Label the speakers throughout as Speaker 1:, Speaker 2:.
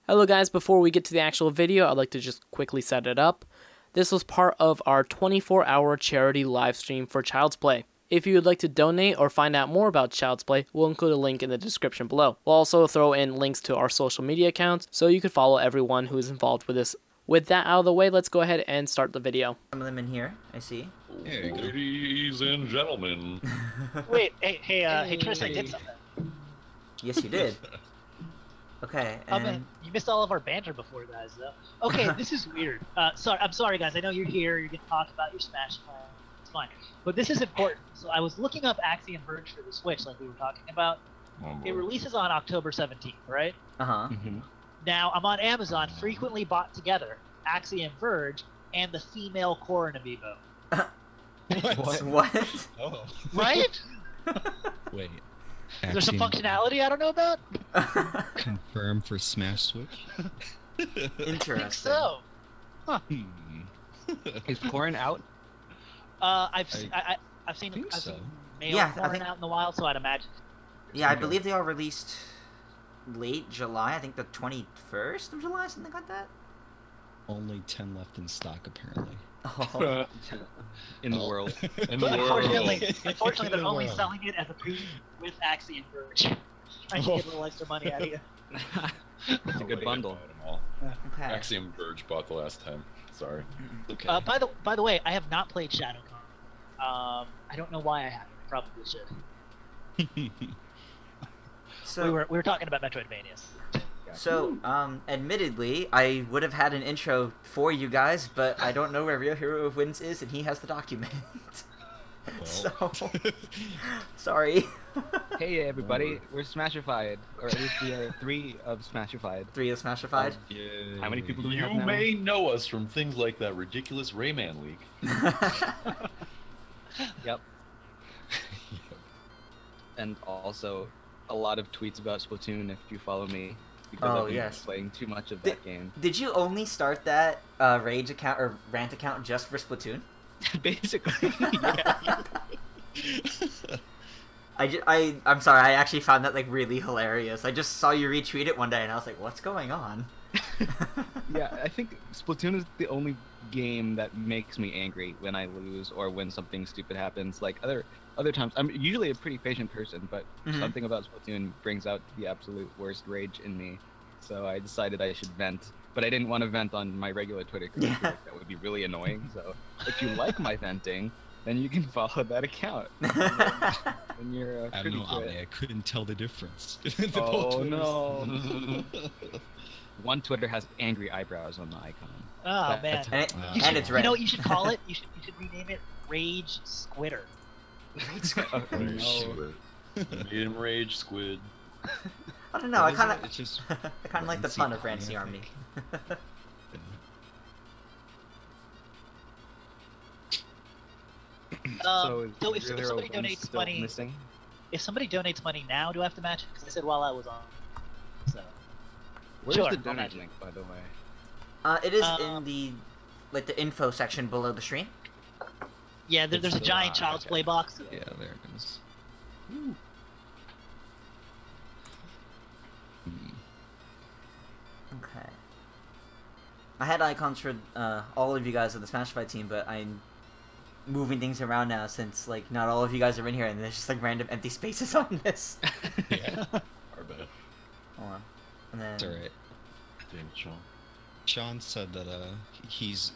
Speaker 1: Hello guys, before we get to the actual video, I'd like to just quickly set it up. This was part of our 24-hour charity live stream for Child's Play. If you would like to donate or find out more about Child's Play, we'll include a link in the description below. We'll also throw in links to our social media accounts so you can follow everyone who is involved with this. With that out of the way, let's go ahead and start the video.
Speaker 2: Some of them in here, I see.
Speaker 3: Hey, ladies and gentlemen.
Speaker 4: Wait, hey, Tris, I did something.
Speaker 2: Yes, you did. Okay, and...
Speaker 4: you missed all of our banter before, guys, though. Okay, this is weird. I'm sorry, guys. I know you're here. You're going to talk about your Smash plan. It's fine. But this is important. So I was looking up Axiom Verge for the Switch, like we were talking about. It releases on October 17th, right?
Speaker 2: Uh-huh.
Speaker 4: Mm-hmm. Now, I'm on Amazon, frequently bought together, Axiom Verge and the female Corrin amiibo.
Speaker 2: What?
Speaker 3: Oh.
Speaker 4: Right?
Speaker 5: Wait.
Speaker 4: Is there some functionality I don't know about?
Speaker 5: Confirm for Smash Switch?
Speaker 2: Interesting.
Speaker 4: I think so. Huh.
Speaker 6: Is Corrin out?
Speaker 4: I've seen male Corrin out in the wild, so I'd imagine.
Speaker 2: Yeah, I believe they all released late July. I think the 21st of July, something like that.
Speaker 5: Only 10 left in stock, apparently.
Speaker 2: Oh.
Speaker 6: In the world.
Speaker 4: Unfortunately, they're only selling it as a premium with Axiom Verge. Trying to get a little extra money out of you.
Speaker 6: It's a good bundle.
Speaker 2: Okay.
Speaker 3: Axiom Verge bought the last 10. Sorry.
Speaker 5: Okay.
Speaker 4: By the way, I have not played Shadowcon. I don't know why I haven't. I probably should.
Speaker 2: So
Speaker 4: we were talking about Metroidvanias.
Speaker 2: So, admittedly, I would have had an intro for you guys, but I don't know where Real Hero of Winds is, and he has the document. So, sorry.
Speaker 6: Hey everybody, we're Smashified, or at least we are 3 of Smashified.
Speaker 2: 3 of Smashified?
Speaker 6: How many people do we
Speaker 3: You
Speaker 6: have now?
Speaker 3: may know us from things like that ridiculous Rayman leak.
Speaker 6: Yep. And also, a lot of tweets about Splatoon if you follow me. Because I've been playing too much of that game.
Speaker 2: Did you only start that rage account or rant account just for Splatoon?
Speaker 6: Basically, yeah.
Speaker 2: I'm sorry, I actually found that like really hilarious. I just saw you retweet it one day and I was like, what's going on?
Speaker 6: Yeah, I think Splatoon is the only game that makes me angry when I lose or when something stupid happens. Like other times, I'm usually a pretty patient person, but something about Splatoon brings out the absolute worst rage in me. So I decided I should vent, but I didn't want to vent on my regular Twitter because I feel like that would be really annoying. So if you like my venting, then you can follow that account. And you're
Speaker 5: I don't know, Ali, I couldn't tell the difference.
Speaker 6: Oh no! One Twitter has angry eyebrows on the icon.
Speaker 4: Oh man!
Speaker 2: And it's red.
Speaker 4: You know what you should call it? You should rename it Rage Squitter.
Speaker 3: Medium Rage Squid.
Speaker 2: I don't know. I kind
Speaker 5: It's just
Speaker 2: of like the pun of Rancy Army.
Speaker 6: So
Speaker 4: if somebody donates money, if somebody donates money now, do I have to match it? Because I said while I was on. So.
Speaker 6: Where's
Speaker 4: Sure,
Speaker 6: the donate link, by the way?
Speaker 2: It is in the the info section below the stream.
Speaker 4: Yeah, there's a giant Child's Play box.
Speaker 5: Yeah, there it is.
Speaker 2: Okay. I had icons for all of you guys of the Smashified team, but I'm moving things around now since like not all of you guys are in here, and there's just like random empty spaces on this.
Speaker 5: Yeah.
Speaker 3: Our bad.
Speaker 2: Hold on. And then...
Speaker 5: It's alright.
Speaker 3: Damn it, Sean.
Speaker 5: Sean said that he's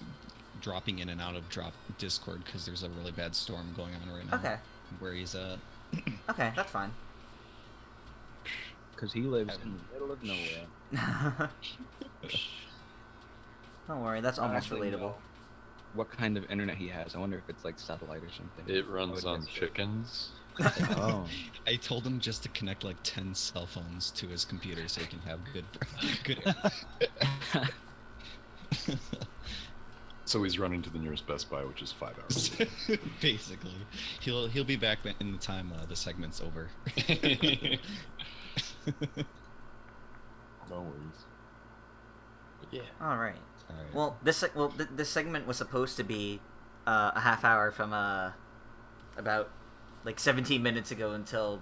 Speaker 5: dropping in and out of Discord because there's a really bad storm going on right now.
Speaker 2: Okay.
Speaker 5: Where he's at.
Speaker 2: Okay, that's fine.
Speaker 6: Because he lives in the middle of nowhere.
Speaker 2: Don't worry, that's almost relatable.
Speaker 6: What kind of internet he has? I wonder if it's like satellite or something.
Speaker 3: It runs on chickens.
Speaker 6: Oh.
Speaker 5: I told him just to connect like 10 cell phones to his computer so he can have good
Speaker 3: So he's running to the nearest Best Buy, which is 5 hours.
Speaker 5: Basically, he'll be back in the time the segment's over.
Speaker 3: No worries.
Speaker 1: Yeah.
Speaker 2: All right.
Speaker 5: All right.
Speaker 2: Well, this segment was supposed to be a half hour from about like 17 minutes ago until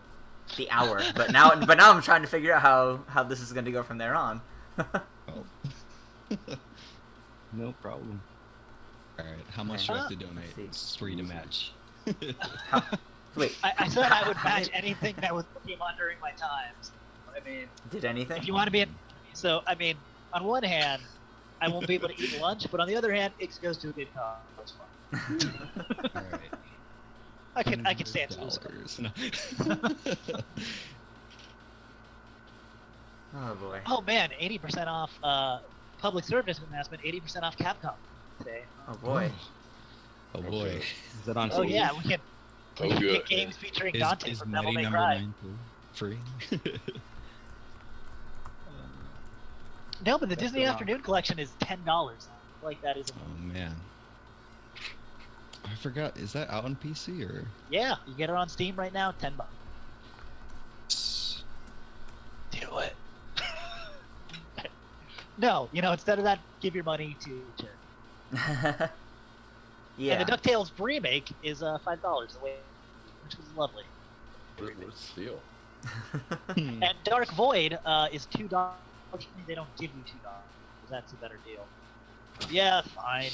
Speaker 2: the hour. But now I'm trying to figure out how this is going to go from there on.
Speaker 5: Oh.
Speaker 6: No problem.
Speaker 5: All right, how much do I have to donate?
Speaker 2: see.
Speaker 5: It's free to match.
Speaker 2: Wait,
Speaker 4: I said I would match anything that was Pokemon during my times. I mean,
Speaker 2: did anything?
Speaker 4: if you want to be so, I mean, on one hand, I won't be able to eat lunch, but on the other hand, it goes to a good cause. It's fine.
Speaker 5: All right.
Speaker 4: I can stand to lose.
Speaker 5: $100. No.
Speaker 2: Oh boy.
Speaker 4: Oh man, 80% off public service announcement, 80% off Capcom today.
Speaker 2: Oh boy.
Speaker 5: Oh boy.
Speaker 6: Is that on?
Speaker 4: Oh
Speaker 6: Steam?
Speaker 4: yeah, we can
Speaker 3: Oh, good.
Speaker 4: get games featuring
Speaker 5: Is,
Speaker 4: Dante
Speaker 5: is
Speaker 4: from Devil
Speaker 5: Mighty
Speaker 4: May
Speaker 5: number
Speaker 4: Cry.
Speaker 5: 9 free?
Speaker 4: No, but the
Speaker 6: That's
Speaker 4: Disney
Speaker 6: the wrong-
Speaker 4: Afternoon Collection is $10. I feel like that is.
Speaker 5: Oh man. I forgot. Is that out on PC or?
Speaker 4: Yeah, you get it on Steam right now, $10. Do it. No, instead of that, give your money to charity.
Speaker 2: Yeah.
Speaker 4: And the DuckTales remake is $5 away, which was lovely.
Speaker 3: What a steal.
Speaker 4: And Dark Void is $2. They don't give you $2. That's a better deal. Yeah, fine.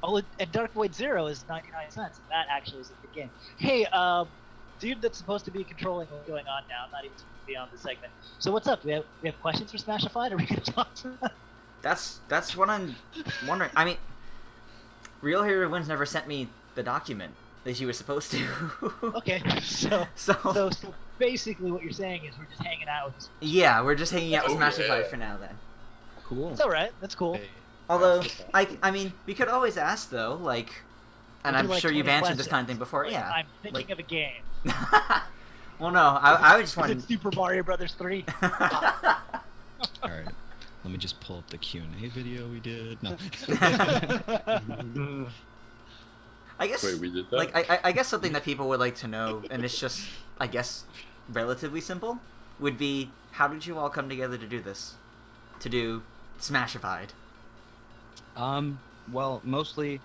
Speaker 4: Oh, and Dark Void Zero is 99 cents. That actually is a good game. Hey, dude that's supposed to be controlling what's going on now, not even supposed to be on the segment. So what's up? Do we have questions for Smashified? Are we going to talk to them?
Speaker 2: That's what I'm wondering. I mean, Real Hero Wins never sent me the document that you were supposed to.
Speaker 4: Okay, so basically what you're saying is we're just hanging out with this.
Speaker 2: Yeah, we're just hanging out with
Speaker 3: Oh,
Speaker 2: Smashified
Speaker 3: yeah.
Speaker 2: for now then.
Speaker 6: Cool.
Speaker 4: It's alright, that's cool.
Speaker 5: Hey,
Speaker 2: Although, I mean, we could always ask though, like, and
Speaker 4: We'll do,
Speaker 2: I'm
Speaker 4: like,
Speaker 2: sure you've
Speaker 4: 20
Speaker 2: answered this kind of thing
Speaker 4: questions.
Speaker 2: before.
Speaker 4: Like,
Speaker 2: Yeah.
Speaker 4: I'm thinking
Speaker 2: like-
Speaker 4: of a game.
Speaker 2: Well, no, I was just
Speaker 4: Is it
Speaker 2: wondering.
Speaker 4: Super Mario Brothers 3?
Speaker 5: all right. Let me just pull up the Q&A video we did. No.
Speaker 2: I guess.
Speaker 3: Wait, we did that?
Speaker 2: Like, I guess something that people would like to know, and it's just, I guess, relatively simple, would be how did you all come together to do this? To do Smashified?
Speaker 6: Well, mostly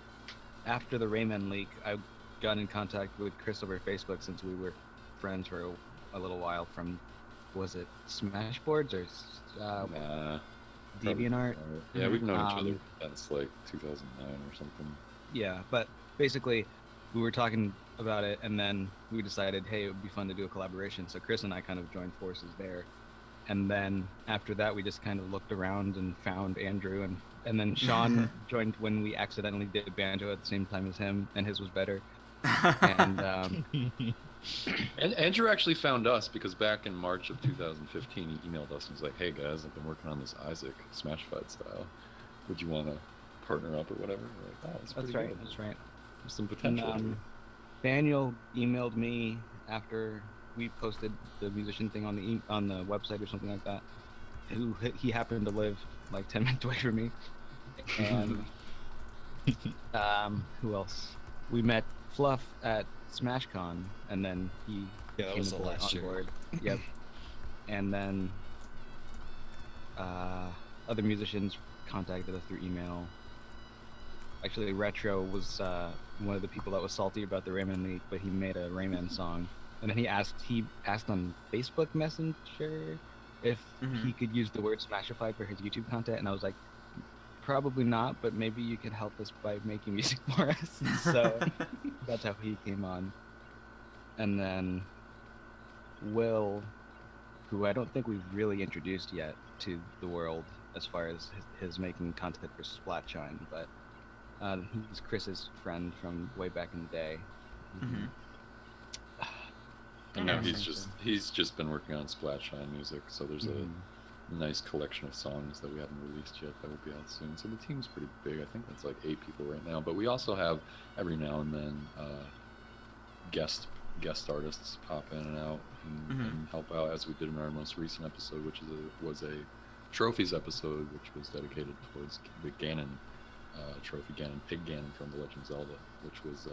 Speaker 6: after the Rayman leak, I got in contact with Chris over Facebook since we were friends for a little while from, was it Smashboards or
Speaker 3: Nah.
Speaker 6: DeviantArt?
Speaker 3: Yeah, we've known each
Speaker 6: Um,
Speaker 3: other since like 2009 or something.
Speaker 6: Yeah, but basically, we were talking about it, and then we decided, hey, it would be fun to do a collaboration. So Chris and I kind of joined forces there, and then after that, we just kind of looked around and found Andrew, and then Sean joined when we accidentally did Banjo at the same time as him, and his was better. And
Speaker 3: And Andrew actually found us because back in March of 2015, he emailed us and was like, "Hey guys, I've been working on this Isaac Smashified style. Would you want to partner up or whatever?" We're like, "Oh, that's
Speaker 6: that's
Speaker 3: pretty
Speaker 6: right.
Speaker 3: good.
Speaker 6: That's right.
Speaker 3: There's some
Speaker 6: And
Speaker 3: potential." here."
Speaker 6: Daniel emailed me after we posted the musician thing on the website or something like that. He happened to live like 10 minutes away from me. And who else? We met Fluff at SmashCon, and then he
Speaker 5: Yeah, that
Speaker 6: came
Speaker 5: was the last
Speaker 6: on
Speaker 5: year.
Speaker 6: board. Yep. And then other musicians contacted us through email. Actually, Retro was one of the people that was salty about the Rayman leak, but he made a Rayman song. And then he asked on Facebook Messenger if he could use the word Smashified for his YouTube content, and I was like, probably not, but maybe you could help us by making music for us. So that's how he came on. And then Will, who I don't think we've really introduced yet to the world as far as his making content for Splatshine, but he's Chris's friend from way back in the day.
Speaker 2: Mhm.
Speaker 3: And now
Speaker 2: Interesting.
Speaker 3: he's just been working on Splatshine music, so there's a nice collection of songs that we haven't released yet that will be out soon. So the team's pretty big. I think it's like 8 people right now, but we also have every now and then guest artists pop in and out and help out, as we did in our most recent episode, which was a trophies episode, which was dedicated towards the Ganon trophy, Pig Ganon from The Legend of Zelda, which was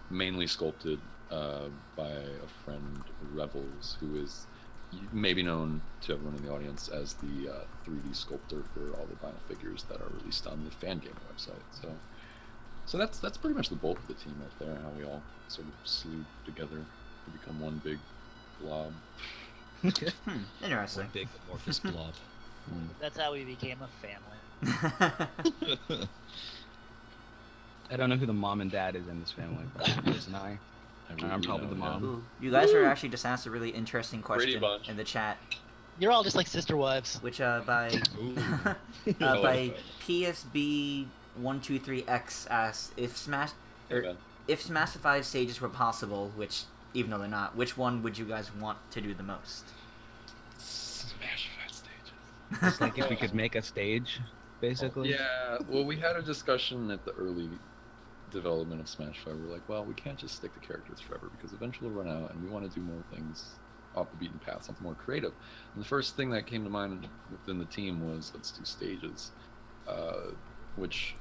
Speaker 3: mainly sculpted by a friend, Revels, who is maybe known to everyone in the audience as the 3D sculptor for all the vinyl figures that are released on the Fan Gaming website. So So that's pretty much the bulk of the team right there. How we all sort of slew together to become one big blob.
Speaker 2: Interesting.
Speaker 5: One big amorphous blob.
Speaker 4: That's how we became a family.
Speaker 6: I don't know who the mom and dad is in this family, but Chris and I'm probably the mom.
Speaker 2: Ooh, you guys are actually just asked a really interesting
Speaker 3: Brady
Speaker 2: question
Speaker 3: bunch.
Speaker 2: in the chat,
Speaker 4: You're all just like sister wives.
Speaker 2: which by
Speaker 3: Ooh.
Speaker 2: by PSB123X asks if Smashified stages were possible, which even though they're not, which one would you guys want to do the most?
Speaker 3: Smashified stages.
Speaker 6: It's like if we could make a stage, basically.
Speaker 3: Yeah, well, we had a discussion at the early development of Smashified. We're like, well, we can't just stick to characters forever because eventually we'll run out, and we want to do more things off the beaten path, something more creative. And the first thing that came to mind within the team was let's do stages, which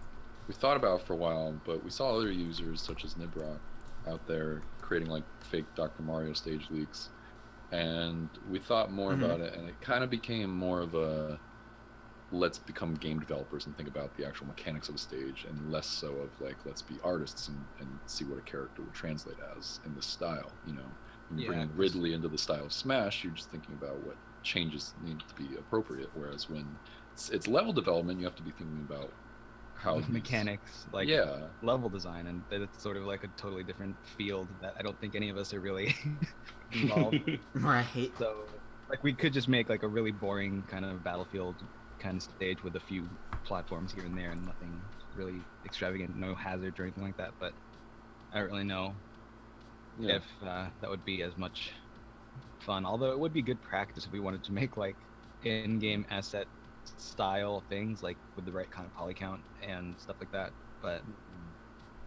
Speaker 3: we thought about for a while, but we saw other users such as Nibrock out there creating like fake Dr. Mario stage leaks, and we thought more about it, and it kind of became more of a let's become game developers and think about the actual mechanics of a stage, and less so of like let's be artists and see what a character would translate as in this style. You know, when you bring Ridley into the style of Smash, you're just thinking about what changes need to be appropriate, whereas when it's level development, you have to be thinking about how
Speaker 6: mechanics, like level design, and it's sort of like a totally different field that I don't think any of us are really involved.
Speaker 2: Right.
Speaker 6: So, like, we could just make like a really boring kind of Battlefield kind of stage with a few platforms here and there and nothing really extravagant, no hazards or anything like that. But I don't really know if that would be as much fun. Although it would be good practice if we wanted to make like in-game asset style things, like with the right kind of poly count and stuff like that. But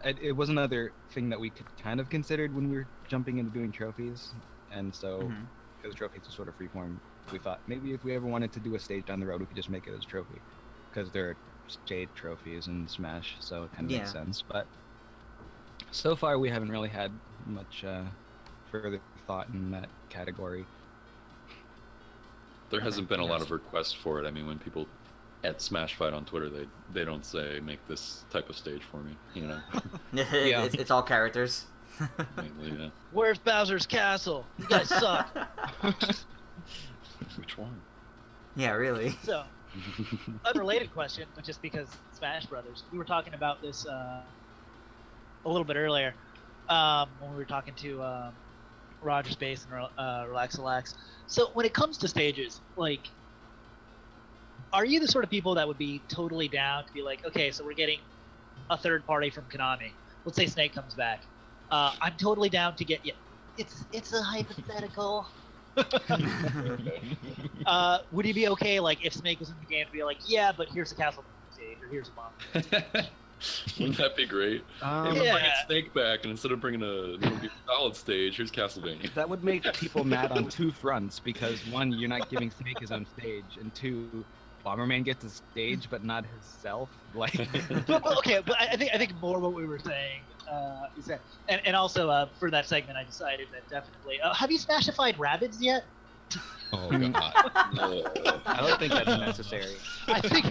Speaker 6: it was another thing that we could kind of considered when we were jumping into doing trophies, and so because trophies are sort of freeform, we thought maybe if we ever wanted to do a stage down the road, we could just make it as a trophy, because there are stage trophies in Smash, so it kind of makes sense. But so far we haven't really had much further thought in that category.
Speaker 3: There hasn't been a lot of requests for it. I mean, when people at Smashified on Twitter, they don't say make this type of stage for me, you know.
Speaker 2: It's all characters.
Speaker 3: Mainly, yeah.
Speaker 4: Where's Bowser's castle? You guys suck.
Speaker 3: Which one?
Speaker 2: Yeah, really.
Speaker 4: So, unrelated question, but just because Smash Brothers, we were talking about this a little bit earlier when we were talking to Roger Space and Relax. So when it comes to stages, like, are you the sort of people that would be totally down to be like, okay, so we're getting a third party from Konami. Let's say Snake comes back. I'm totally down to get you. It's a hypothetical. Would you be okay, like, if Snake was in the game to be like, yeah, but here's a castle stage, or here's a bomb?
Speaker 3: Wouldn't that be great? Hey, we're bringing Snake back, and instead of bringing a solid stage, here's Castlevania.
Speaker 6: That would make people mad on two fronts, because one, you're not giving Snake his own stage, and two, Bomberman gets a stage but not himself. Like,
Speaker 4: okay, but I think more what we were saying is that, and also for that segment, I decided that definitely. Have you Smashified Rabbids yet?
Speaker 5: Oh god.
Speaker 6: I don't think that's necessary.
Speaker 4: I think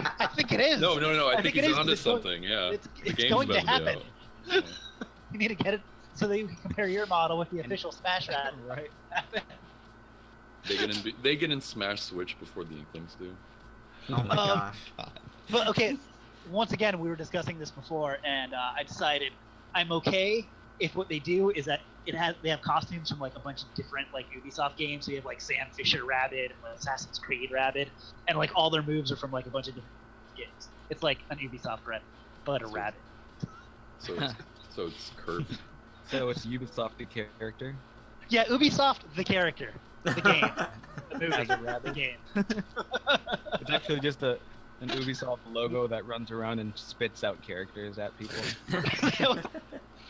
Speaker 4: it is.
Speaker 3: No. I think he's onto something. Yeah.
Speaker 4: It's going to happen. You need to get it so that you can compare your model with the official Smash Rabbit.
Speaker 6: Right.
Speaker 3: They get in Smash Switch before the Inklings do.
Speaker 2: Oh my gosh.
Speaker 4: But okay, once again, we were discussing this before, and I decided I'm okay if what they do is that they have costumes from like a bunch of different like Ubisoft games. So you have like Sam Fisher Rabbit and like, Assassin's Creed Rabbit, and like all their moves are from like a bunch of different games. It's like an Ubisoft Rabbit, but a rabbit.
Speaker 3: So it's Kirby.
Speaker 6: So it's Ubisoft the character?
Speaker 4: Yeah, Ubisoft the character, the game, the movie,
Speaker 6: As a rabbit.
Speaker 4: the game.
Speaker 6: It's actually just an Ubisoft logo that runs around and spits out characters at people.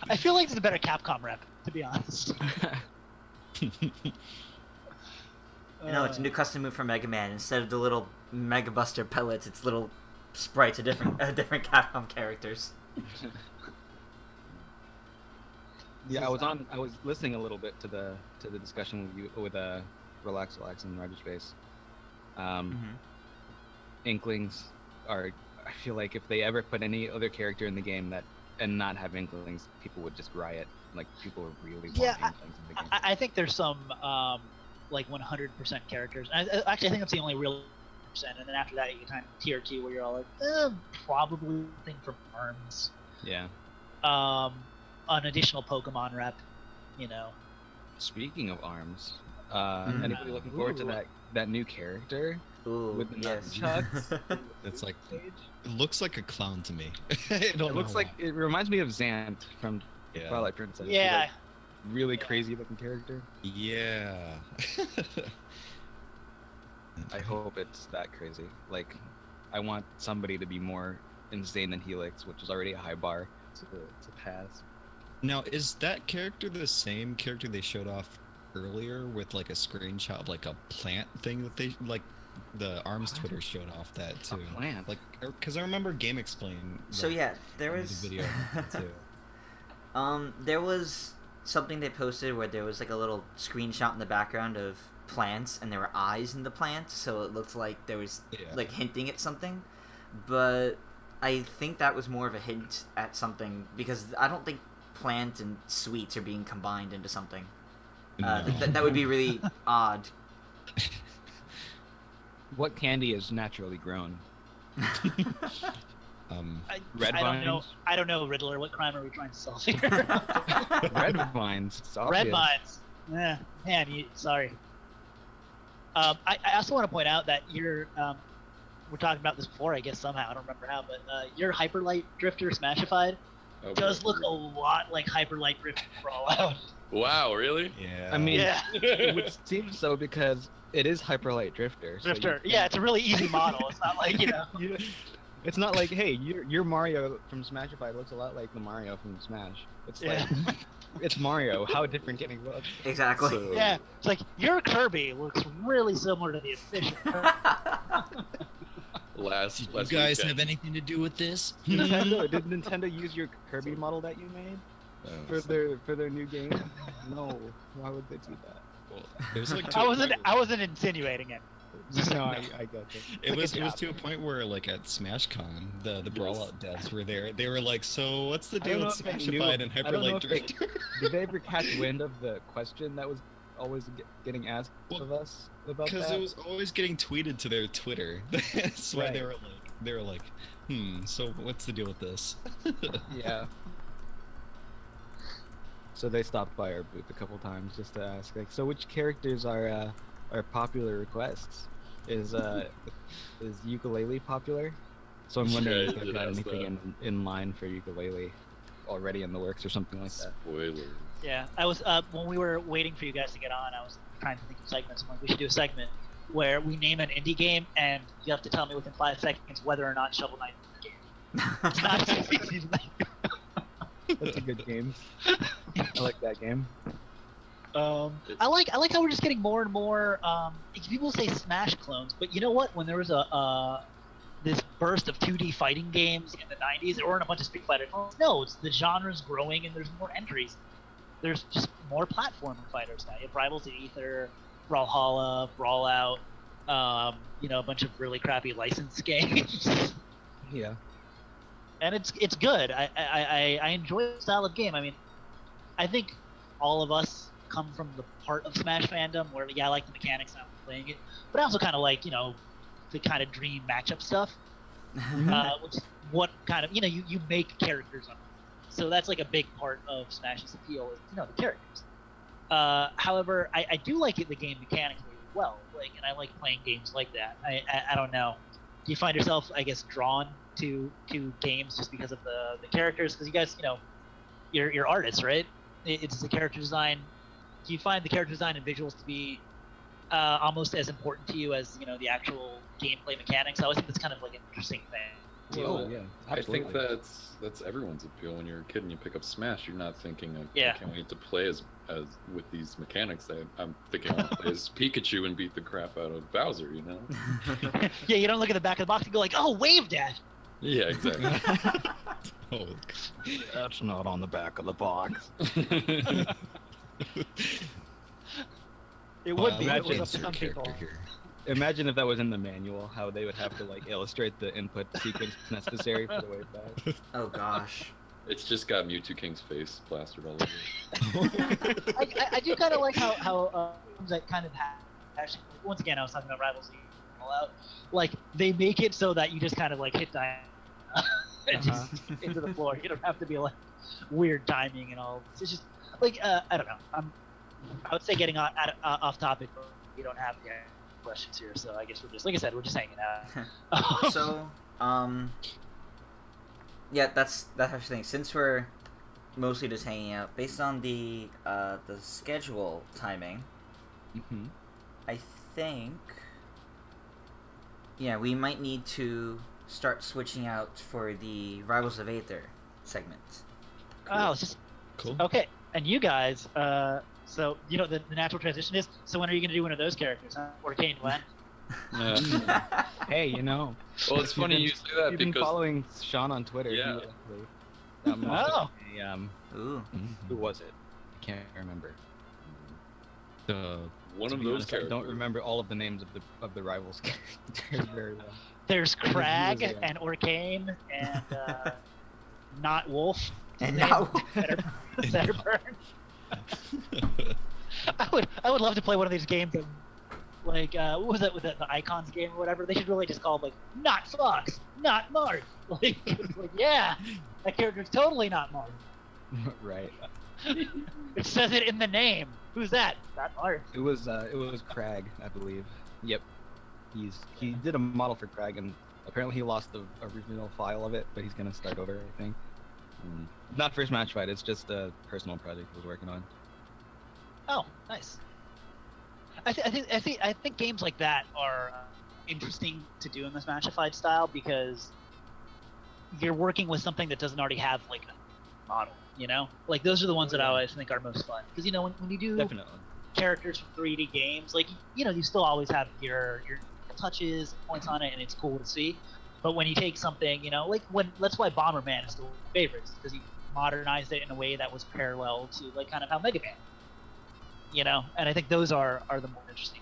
Speaker 4: I feel like it's a better Capcom rep, to be honest.
Speaker 2: It's a new custom move for Mega Man. Instead of the little Mega Buster pellets, it's little sprites of different Capcom characters.
Speaker 6: Yeah, I was listening a little bit to the discussion with Relax and Roger Space. Inklings are, I feel like if they ever put any other character in the game that and not have Inklings, people would just riot. Like people would really want
Speaker 4: Yeah,
Speaker 6: Inklings in the game.
Speaker 4: I think there's some like 100% characters. Actually, I think that's the only real percent. And then after that, you get kind of tier 2 where you're all like, probably thing from Arms.
Speaker 6: Yeah.
Speaker 4: An additional Pokemon rep, you know.
Speaker 6: Speaking of Arms, anybody looking forward to that new character
Speaker 2: Ooh,
Speaker 6: with the
Speaker 2: yes.
Speaker 6: nunchucks?
Speaker 5: It's like
Speaker 6: Stage?
Speaker 5: it looks like a clown to me.
Speaker 6: It looks like it reminds me of Xant from
Speaker 5: Yeah.
Speaker 6: Twilight Princess.
Speaker 4: Yeah.
Speaker 6: Like, really crazy looking character.
Speaker 5: Yeah.
Speaker 6: I hope it's that crazy. Like, I want somebody to be more insane than Helix, which is already a high bar to pass.
Speaker 5: Now, is that character the same character they showed off earlier with like a screenshot of like a plant thing that they like? The Arms Twitter showed off that too.
Speaker 6: A plant?
Speaker 5: Like, because I remember Game Explain.
Speaker 2: So
Speaker 5: like,
Speaker 2: yeah, there
Speaker 5: made
Speaker 2: was
Speaker 5: a video too.
Speaker 2: there was something they posted where there was like a little screenshot in the background of plants, and there were eyes in the plants, so it looked like there was like hinting at something. But I think that was more of a hint at something, because I don't think plant and sweets are being combined into something.
Speaker 5: No.
Speaker 2: That would be really odd.
Speaker 6: What candy is naturally grown? Red
Speaker 4: I don't know.
Speaker 6: vines?
Speaker 4: I don't know, Riddler. What crime are we trying to solve here?
Speaker 6: Red vines. It's
Speaker 4: Red
Speaker 6: obvious.
Speaker 4: vines. Yeah, man. Sorry. I also want to point out that you're. We're talking about this before, I guess somehow. I don't remember how, but your Hyperlight Drifter Smashified does look a lot like Hyperlight Drifter Fallout.
Speaker 3: Wow, really?
Speaker 5: Yeah.
Speaker 6: I mean,
Speaker 4: Yeah.
Speaker 6: it would seem so because it is Hyperlight Drifter. so
Speaker 4: Drifter.
Speaker 6: you
Speaker 4: Yeah, it's a really easy model. It's not like, you know.
Speaker 6: It's not like, hey, your Mario from Smashified looks a lot like the Mario from Smash. It's like, it's Mario. How different can he look?
Speaker 2: Exactly.
Speaker 3: So-
Speaker 4: Yeah, it's like your Kirby looks really similar to the official Kirby.
Speaker 3: Last
Speaker 5: Did you guys
Speaker 3: weekend.
Speaker 5: have anything to do with this?
Speaker 6: Did Nintendo use your Kirby model that you made for their new game? No. Why would they do that?
Speaker 5: Well, it was like
Speaker 4: I wasn't insinuating it.
Speaker 6: No, I got it.
Speaker 5: It was to a point where like at SmashCon, the Brawlout devs were there. They were like, "So what's the
Speaker 6: I don't
Speaker 5: deal
Speaker 6: know
Speaker 5: with
Speaker 6: if they knew-
Speaker 5: Smashified and
Speaker 6: I don't know
Speaker 5: Hyperlight
Speaker 6: if they-
Speaker 5: Drifter?"
Speaker 6: Did they ever catch wind of the question that was always getting asked of us about that?
Speaker 5: Because it was always getting tweeted to their Twitter. That's why
Speaker 6: Right.
Speaker 5: they were like, so what's the deal with this?
Speaker 6: Yeah. So they stopped by our booth a couple times just to ask, like, so which characters are popular requests? Is ukulele popular? So I'm wondering if
Speaker 3: Yeah,
Speaker 6: they've got
Speaker 3: that's
Speaker 6: anything in line for ukulele already in the works or something like that.
Speaker 3: Spoilers.
Speaker 4: Yeah, I was when we were waiting for you guys to get on, I was trying to think of segments. I'm like, we should do a segment where we name an indie game and you have to tell me within 5 seconds whether or not Shovel Knight is a game. It's not as easy as that.
Speaker 6: That's a good game. I like that game.
Speaker 4: I like how we're just getting more and more. People say Smash clones, but you know what? When there was this burst of 2D fighting games in the 90s, there weren't a bunch of Street Fighter clones. No, it's the genre's growing and there's more entries. There's just more platformer fighters now. You have Rivals of Aether, Brawlhalla, Brawlout, a bunch of really crappy licensed games.
Speaker 6: Yeah.
Speaker 4: And it's good. I enjoy the style of game. I mean, I think all of us come from the part of Smash fandom where I like the mechanics and I'm playing it, but I also kind of like the kind of dream matchup stuff, which is what kind of you make characters on. So that's like a big part of Smash's appeal is the characters. However, I do like the game mechanically as well. And I like playing games like that. I don't know. Do you find yourself, I guess, drawn to games just because of the characters? Because you guys, you're artists, right? It's the character design. Do you find the character design and visuals to be almost as important to you as the actual gameplay mechanics? I always think that's kind of like an interesting thing.
Speaker 6: Oh yeah.
Speaker 3: I think
Speaker 6: Absolutely.
Speaker 3: that's everyone's appeal. When you're a kid and you pick up Smash, you're not thinking,
Speaker 4: Yeah.
Speaker 3: I can't wait to play as with these mechanics. I'm thinking I want to play as Pikachu and beat the crap out of Bowser,
Speaker 4: Yeah, you don't look at the back of the box and go like, "Oh, wave dash."
Speaker 3: Yeah, exactly.
Speaker 5: Oh,
Speaker 6: That's not on the back of the box.
Speaker 4: It would be.
Speaker 6: Imagine
Speaker 4: It was
Speaker 5: insert
Speaker 4: some people.
Speaker 5: character here.
Speaker 6: Imagine if that was in the manual, how they would have to illustrate the input sequence necessary for the wave dash.
Speaker 2: Oh gosh.
Speaker 3: It's just got Mewtwo King's face plastered all over it.
Speaker 4: I do kind of like how that kind of actually, once again, I was talking about Rivals League all out. Like they make it so that you just kind of like hit die and just into the floor. You don't have to be like weird timing and all. It's just like I don't know. I would say getting off topic, but we don't have the questions here, so I guess we're just, like I said, we're just hanging out.
Speaker 2: So, yeah, that's actually the thing. Since we're mostly just hanging out, based on the schedule timing, I think, yeah, we might need to start switching out for the Rivals of Aether segment.
Speaker 4: Oh, it's just
Speaker 5: Cool.
Speaker 4: okay. And you guys, so you know the natural transition is. So when are you going to do one of those characters, huh? Or Kane when?
Speaker 6: Hey, you know.
Speaker 3: Well, it's funny you say that
Speaker 6: You've been
Speaker 3: because
Speaker 6: following Sean on Twitter.
Speaker 3: Yeah.
Speaker 4: Oh.
Speaker 2: Ooh.
Speaker 6: Who was it? I can't remember.
Speaker 3: one
Speaker 6: To
Speaker 3: of
Speaker 6: be
Speaker 3: those
Speaker 6: honest, I
Speaker 3: characters.
Speaker 6: don't remember all of the names of the rivals characters very well.
Speaker 4: There's Crag
Speaker 6: there.
Speaker 4: and Orcane and not Wolf.
Speaker 2: And now,
Speaker 4: Zetterburn. I would love to play one of these games that, like what was it with the Icons game or whatever? They should really just call it like not Fox, not Mark. Like, yeah, that character's totally not Mark.
Speaker 6: Right.
Speaker 4: It says it in the name. Who's that? Not Mark.
Speaker 6: It was Crag, I believe. Yep. He did a model for Crag, and apparently he lost the original file of it, but he's gonna start over, I think. Not for Smashified, it's just a personal project he was working on.
Speaker 4: Oh, nice. I think games like that are interesting to do in the Smashified style because you're working with something that doesn't already have like a model. You know, like those are the ones that I always think are most fun because you know when you do
Speaker 6: Definitely.
Speaker 4: characters from 3D games, like you know you still always have your touches, points on it, and it's cool to see. But when you take something, you know, like that's why Bomberman is still one of my favorites because he modernized it in a way that was parallel to like kind of how Mega Man. You know, and I think those are the more interesting.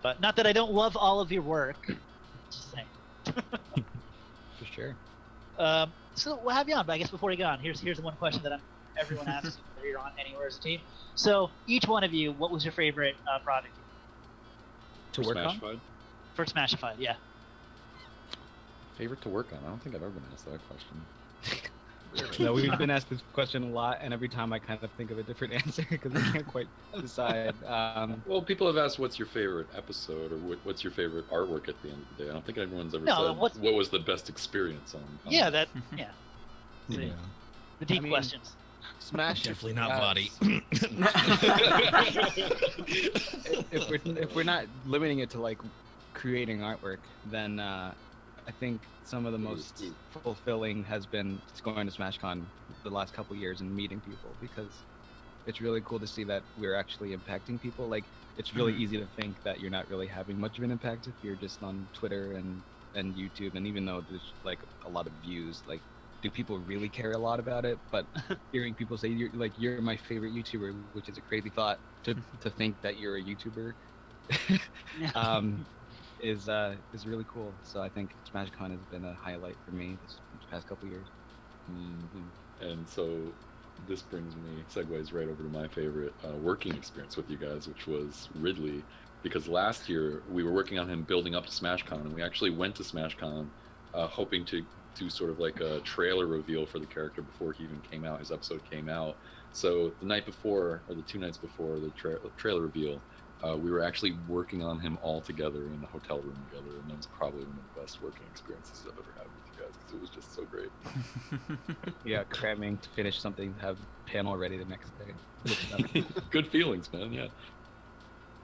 Speaker 4: But not that I don't love all of your work. Just saying.
Speaker 6: For sure.
Speaker 4: So we'll have you on, but I guess before you get on, here's the one question that everyone asks whether you're on anywhere as a team. So each one of you, what was your favorite project
Speaker 6: To work on?
Speaker 3: Smashified?
Speaker 4: for Smashified? Yeah.
Speaker 3: Favorite to work on? I don't think I've ever been asked that question.
Speaker 6: No, we've been asked this question a lot, and every time I kind of think of a different answer because we can't quite decide.
Speaker 3: Well, people have asked what's your favorite episode or what's your favorite artwork at the end of the day. I don't think anyone's ever said what was the best experience on
Speaker 4: Yeah, that. Yeah.
Speaker 5: Yeah.
Speaker 4: The deep
Speaker 6: I mean,
Speaker 4: questions.
Speaker 6: Smash.
Speaker 5: Definitely not body.
Speaker 6: if we're not limiting it to like creating artwork, then I think some of the most fulfilling has been going to SmashCon the last couple years and meeting people because it's really cool to see that we're actually impacting people. Like it's really easy to think that you're not really having much of an impact if you're just on Twitter and YouTube, and even though there's like a lot of views, like do people really care a lot about it? But hearing people say you're my favorite YouTuber, which is a crazy thought to think that you're a YouTuber, is really cool. So I think SmashCon has been a highlight for me this past couple years.
Speaker 3: And so this segues right over to my favorite working experience with you guys, which was Ridley, because last year we were working on him building up to SmashCon, and we actually went to SmashCon hoping to do sort of like a trailer reveal for the character before he even came out, his episode came out. So the night before, or the 2 nights before the trailer reveal, we were actually working on him all together in a hotel room together, and that was probably one of the best working experiences I've ever had with you guys because it was just so great.
Speaker 6: Yeah, cramming to finish something, to have panel ready the next day.
Speaker 3: Good feelings, man. Yeah,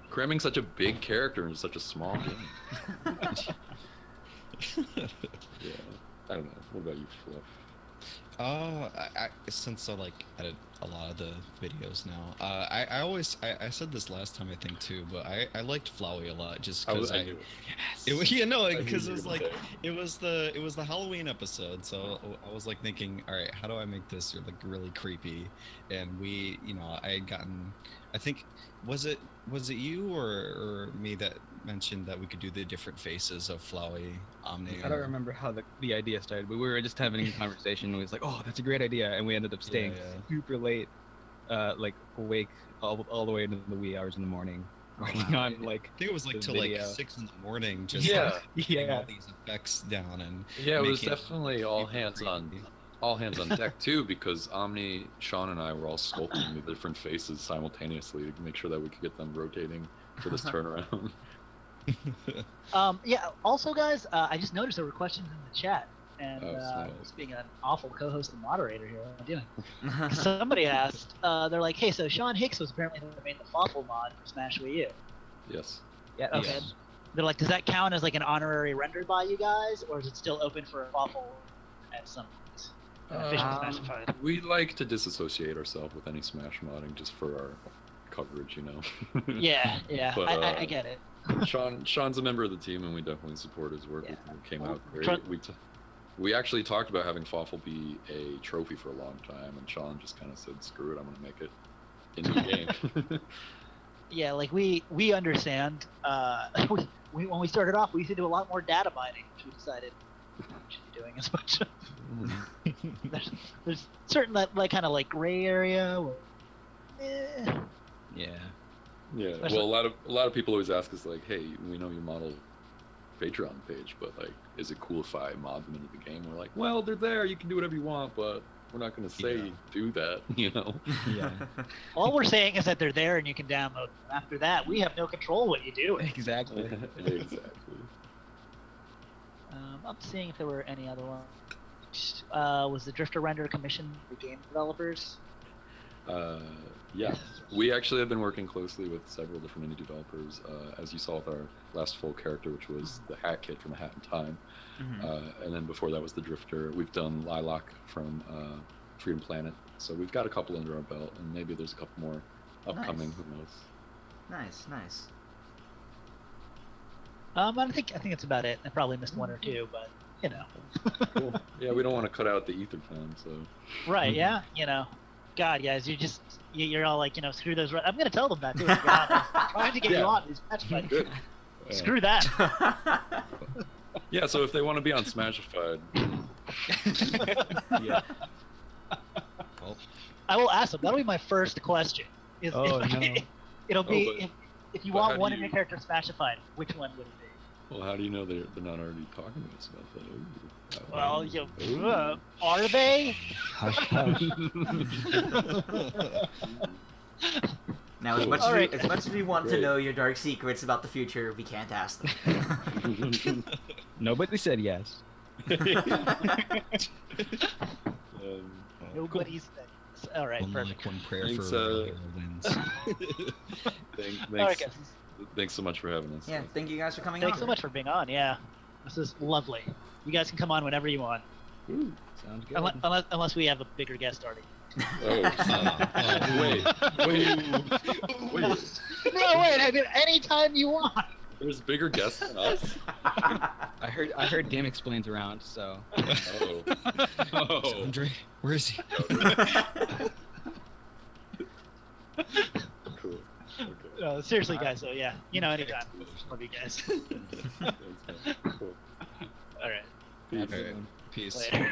Speaker 3: cramming such a big character in such a small game. Yeah, I don't know. What about you, Fluff?
Speaker 5: Since I like edit a lot of the videos now, I said this last time I think too, but I liked Flowey a lot just because
Speaker 3: I knew
Speaker 5: because it was like
Speaker 3: it.
Speaker 5: it was the Halloween episode, so I was like thinking, all right, how do I make this like really creepy? And I had gotten, I think was it you or me that mentioned that we could do the different faces of Flowey, Omni.
Speaker 6: I don't remember how the idea started, but we were just having a conversation. And we was like, "Oh, that's a great idea," and we ended up staying super late, like awake all the way into the wee hours in the morning, working on like.
Speaker 5: I think it was like till like 6 in the morning, just
Speaker 3: Yeah.
Speaker 5: like, getting all these effects down and.
Speaker 3: Yeah, it was
Speaker 5: making
Speaker 3: definitely all hands on deck too, because Omni, Sean, and I were all sculpting the different faces simultaneously to make sure that we could get them rotating for this turnaround.
Speaker 4: Yeah. Also, guys, I just noticed there were questions in the chat, and
Speaker 3: smart.
Speaker 4: just being an awful co-host and moderator here, what am I doing? Somebody asked, they're like, "Hey, so Sean Hicks was apparently the main the Fawful mod for Smash Wii U."
Speaker 3: Yes.
Speaker 6: Yeah.
Speaker 4: Okay.
Speaker 6: Yes.
Speaker 4: They're like, does that count as like an honorary rendered by you guys, or is it still open for a Fawful at some point? Official Smashified.
Speaker 3: We like to disassociate ourselves with any Smash modding just for our coverage, you know.
Speaker 4: Yeah,
Speaker 3: But,
Speaker 4: I get it.
Speaker 3: Sean's a member of the team, and we definitely support his work.
Speaker 4: Yeah.
Speaker 3: It came out great. We actually talked about having Fawful be a trophy for a long time, and Sean just kind of said, "Screw it, I'm going to make it in the game."
Speaker 4: Yeah, like we understand. When we started off, we used to do a lot more data mining, which we decided we shouldn't be doing as much. there's certain that like kind of like gray area. Where,
Speaker 6: Yeah.
Speaker 3: Yeah.
Speaker 4: Especially-
Speaker 3: Well, a lot of people always ask us like, "Hey, we know you model Patreon page, but like, is it cool if I mod them into the game?" We're like, "Well, they're there. You can do whatever you want, but we're not going to say do that." You know.
Speaker 6: Yeah.
Speaker 4: all we're saying is that they're there and you can download them. After that, we have no control what you do.
Speaker 6: Exactly.
Speaker 3: Exactly.
Speaker 4: I'm seeing if there were any other ones. Was the Drifter render commissioned for game developers?
Speaker 3: Yeah, we actually have been working closely with several different indie developers, as you saw with our last full character, which was the Hat Kid from A Hat in Time, and then before that was the Drifter. We've done Lilac from Freedom Planet, so we've got a couple under our belt, and maybe there's a couple more upcoming.
Speaker 2: Nice.
Speaker 3: Who knows?
Speaker 2: Nice.
Speaker 4: I think that's about it. I probably missed one or two, but you know.
Speaker 3: Cool. Yeah, we don't want to cut out the ether time, so.
Speaker 4: Right? Yeah. You know. God, guys, you're all like, you know, screw those. I'm gonna tell them that too. I'm trying to get you on these match fights.
Speaker 3: Good.
Speaker 4: Screw that.
Speaker 3: Yeah, so if they want to be on Smashified,
Speaker 6: Yeah.
Speaker 5: Well,
Speaker 4: I will ask them. That'll be my first question.
Speaker 6: Oh, no.
Speaker 4: It'll be
Speaker 3: but-
Speaker 4: if you
Speaker 3: but
Speaker 4: want
Speaker 3: how
Speaker 4: one
Speaker 3: do
Speaker 4: of your
Speaker 3: you-
Speaker 4: characters Smashified, which one would it be?
Speaker 3: well, how do you know they're not already talking to us about that? Ooh.
Speaker 4: Well,
Speaker 3: Ooh.
Speaker 4: are they?
Speaker 6: Hush, hush.
Speaker 2: Now, as much
Speaker 4: All
Speaker 2: as,
Speaker 4: right.
Speaker 2: as much as we want to
Speaker 3: Great.
Speaker 2: know your dark secrets about the future, we can't ask them.
Speaker 6: Nobody said yes.
Speaker 4: Nobody's thing. All right,
Speaker 5: only
Speaker 4: perfect.
Speaker 5: like one prayer
Speaker 3: Thanks,
Speaker 5: for wins.
Speaker 4: All right, guys.
Speaker 3: Thanks so much for having us.
Speaker 2: Yeah, thank you guys for coming on.
Speaker 4: Thanks so much for being on. Yeah, this is lovely. You guys can come on whenever you want,
Speaker 6: Sounds good.
Speaker 4: unless we have a bigger guest starting.
Speaker 3: Oh, wait.
Speaker 4: No, wait. I mean, anytime you want.
Speaker 3: There's bigger guests than us.
Speaker 6: I heard Game Explains around, so.
Speaker 3: Oh. Oh.
Speaker 5: Andre, where is he?
Speaker 3: Cool. Okay.
Speaker 4: Seriously, guys. So yeah, you know, anytime. Love you guys.
Speaker 3: Thanks, man. Cool.
Speaker 4: All right.
Speaker 3: Peace.
Speaker 5: All right. Peace.
Speaker 4: Later.